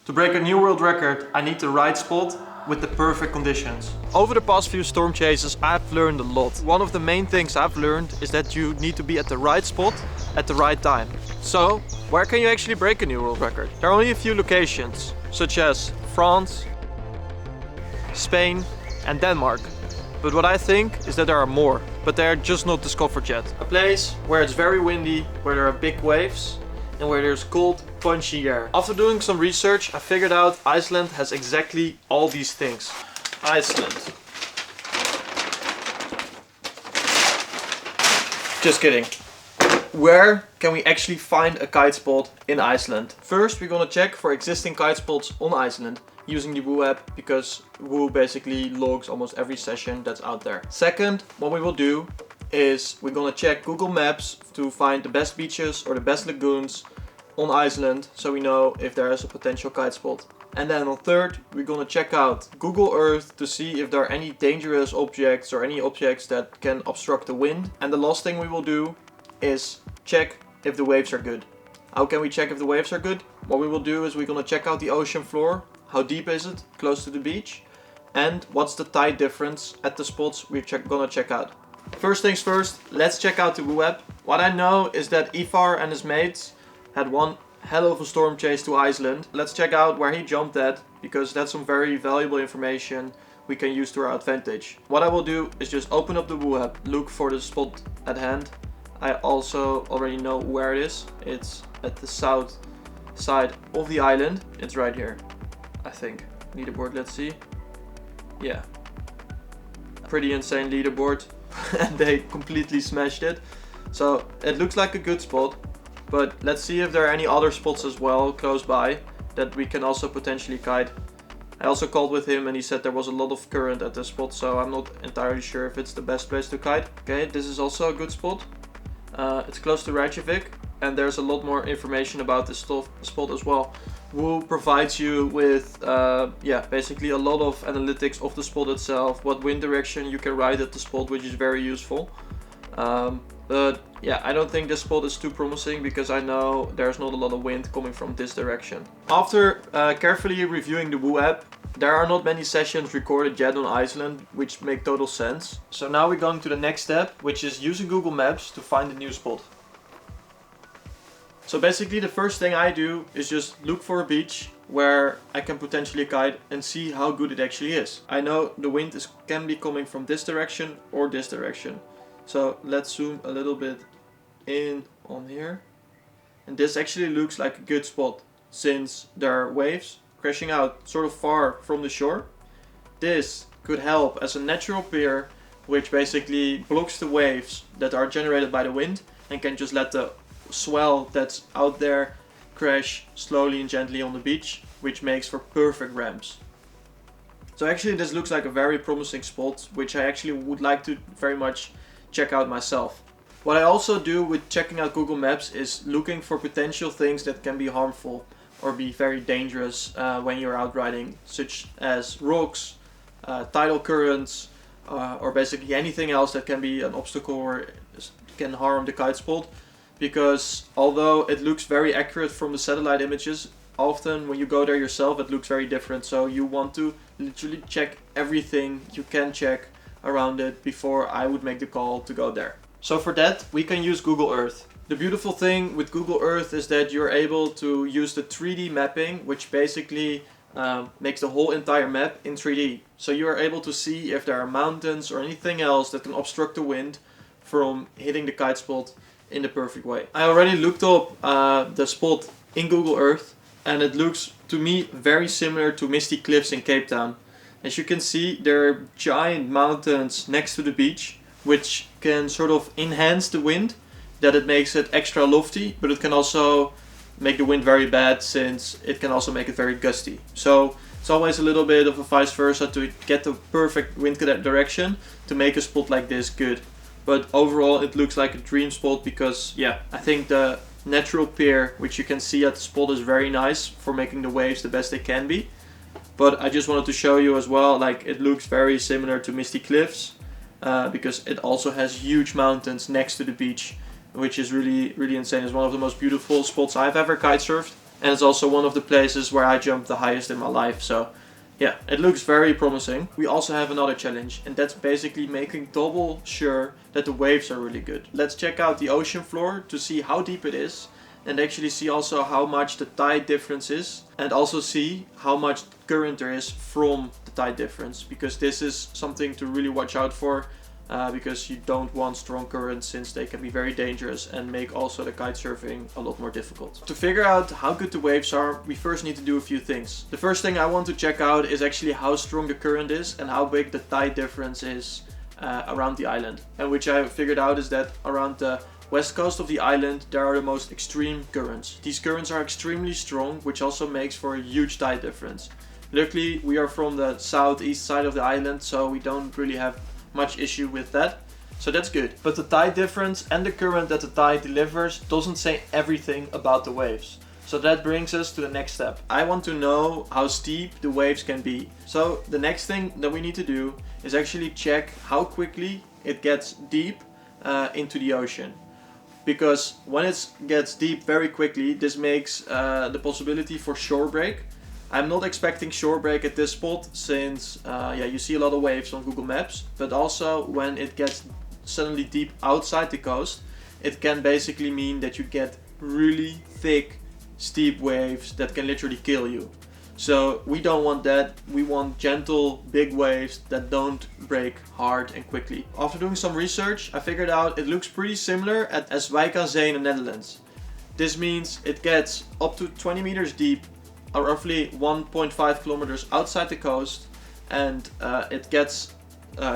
To break a new world record, I need the right spot with the perfect conditions. Over the past few storm chases, I've learned a lot. One of the main things I've learned is that you need to be at the right spot at the right time. So, where can you actually break a new world record? There are only a few locations, such as France, Spain and Denmark. But what I think is that there are more, but they are just not discovered yet. A place where it's very windy, where there are big waves, and where there's cold, punchy air. After doing some research, I figured out Iceland has exactly all these things. Iceland. Just kidding. Where can we actually find a kite spot in Iceland? First, we're gonna check for existing kite spots on Iceland using the Woo app, because Woo basically logs almost every session that's out there. Second, what we will do is we're gonna check Google Maps to find the best beaches or the best lagoons on Iceland, so we know if there is a potential kite spot. And then on third, we're gonna check out Google Earth to see if there are any dangerous objects or any objects that can obstruct the wind. And the last thing we will do is check if the waves are good. How can we check if the waves are good? What we will do is we're gonna check out the ocean floor. How deep is it close to the beach? And what's the tide difference at the spots we're gonna check out. First things first, let's check out the Woo app. What I know is that Ivar and his mates had one hell of a storm chase to Iceland. Let's check out where he jumped at, because that's some very valuable information we can use to our advantage. What I will do is just open up the Woo app, look for the spot at hand. I also already know where it is. It's at the south side of the island. It's right here, I think. Leaderboard, let's see. Yeah. Pretty insane leaderboard. And they completely smashed it. So it looks like a good spot. But let's see if there are any other spots as well close by that we can also potentially kite. I also called with him and he said there was a lot of current at this spot, so I'm not entirely sure if it's the best place to kite. Okay, this is also a good spot. It's close to Reykjavik and there's a lot more information about this spot as well. Woo provides you with basically a lot of analytics of the spot itself, what wind direction you can ride at the spot, which is very useful. But yeah, I don't think this spot is too promising because I know there's not a lot of wind coming from this direction. After carefully reviewing the Woo app, there are not many sessions recorded yet on Iceland, which make total sense. So now we're going to the next step, which is using Google Maps to find a new spot. So basically the first thing I do is just look for a beach where I can potentially kite and see how good it actually is. I know the wind can be coming from this direction or this direction. So let's zoom a little bit in on here. And this actually looks like a good spot since there are waves crashing out sort of far from the shore. This could help as a natural pier, which basically blocks the waves that are generated by the wind and can just let the swell that's out there crash slowly and gently on the beach, which makes for perfect ramps. So actually this looks like a very promising spot, which I actually would like to very much check out myself. What I also do with checking out Google Maps is looking for potential things that can be harmful or be very dangerous when you're out riding, such as rocks, tidal currents, or basically anything else that can be an obstacle or can harm the kite spot. Because although it looks very accurate from the satellite images, often when you go there yourself it looks very different. So you want to literally check everything you can check around it before I would make the call to go there. So for that we can use Google Earth. The beautiful thing with Google Earth is that you're able to use the 3D mapping, which basically makes the whole entire map in 3D. So you're able to see if there are mountains or anything else that can obstruct the wind from hitting the kite spot in the perfect way. I already looked up the spot in Google Earth and it looks to me very similar to Misty Cliffs in Cape Town. As you can see, there are giant mountains next to the beach, which can sort of enhance the wind, that it makes it extra lofty, but it can also make the wind very bad since it can also make it very gusty. So it's always a little bit of a vice versa to get the perfect wind direction to make a spot like this good. But overall it looks like a dream spot because yeah, I think the natural pier which you can see at the spot is very nice for making the waves the best they can be. But I just wanted to show you as well, like it looks very similar to Misty Cliffs because it also has huge mountains next to the beach, which is really insane. It's one of the most beautiful spots I've ever kite surfed. and it's also one of the places where I jumped the highest in my life. So yeah, it looks very promising. We also have another challenge, and that's basically making double sure that the waves are really good. Let's check out the ocean floor to see how deep it is, and actually see also how much the tide difference is, and also see how much current there is from the tide difference, because this is something to really watch out for, because you don't want strong currents, since they can be very dangerous and make also the kite surfing a lot more difficult. To figure out how good the waves are, we first need to do a few things. The first thing I want to check out is actually how strong the current is and how big the tide difference is around the island. And which I figured out is that around the west coast of the island there are the most extreme currents. These currents are extremely strong, which also makes for a huge tide difference. Luckily we are from the southeast side of the island, so we don't really have much issue with that, so that's good. But the tide difference and the current that the tide delivers doesn't say everything about the waves. So that brings us to the next step. I want to know how steep the waves can be. So the next thing that we need to do is actually check how quickly it gets deep into the ocean. Because when it gets deep very quickly, this makes the possibility for shore break. I'm not expecting shore break at this spot, since yeah, you see a lot of waves on Google Maps, but also when it gets suddenly deep outside the coast, it can basically mean that you get really thick, steep waves that can literally kill you. So we don't want that. We want gentle, big waves that don't break hard and quickly. After doing some research, I figured out it looks pretty similar at Zee in the Netherlands. This means it gets up to 20 meters deep, roughly 1.5 kilometers outside the coast, and it gets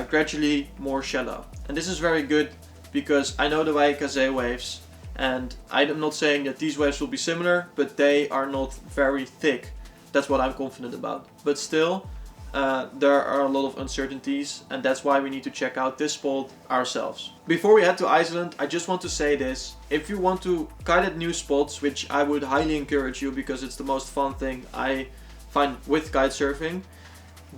gradually more shallow. And this is very good because I know the Zee waves, and I'm not saying that these waves will be similar, but they are not very thick. That's what I'm confident about. But still, there are a lot of uncertainties, and that's why we need to check out this spot ourselves. Before we head to Iceland, I just want to say this. If you want to kite at new spots, which I would highly encourage you because it's the most fun thing I find with kite surfing,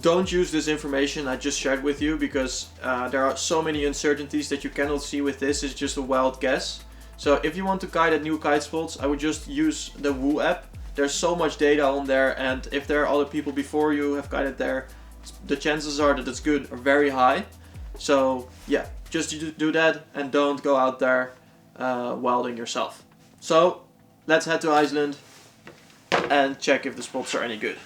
don't use this information I just shared with you, because there are so many uncertainties that you cannot see with this. It's just a wild guess. So if you want to kite at new kite spots, I would just use the Woo app. There's so much data on there, and if there are other people before you have kited there, the chances are that it's good are very high. So yeah, just do that and don't go out there wilding yourself. So let's head to Iceland and check if the spots are any good.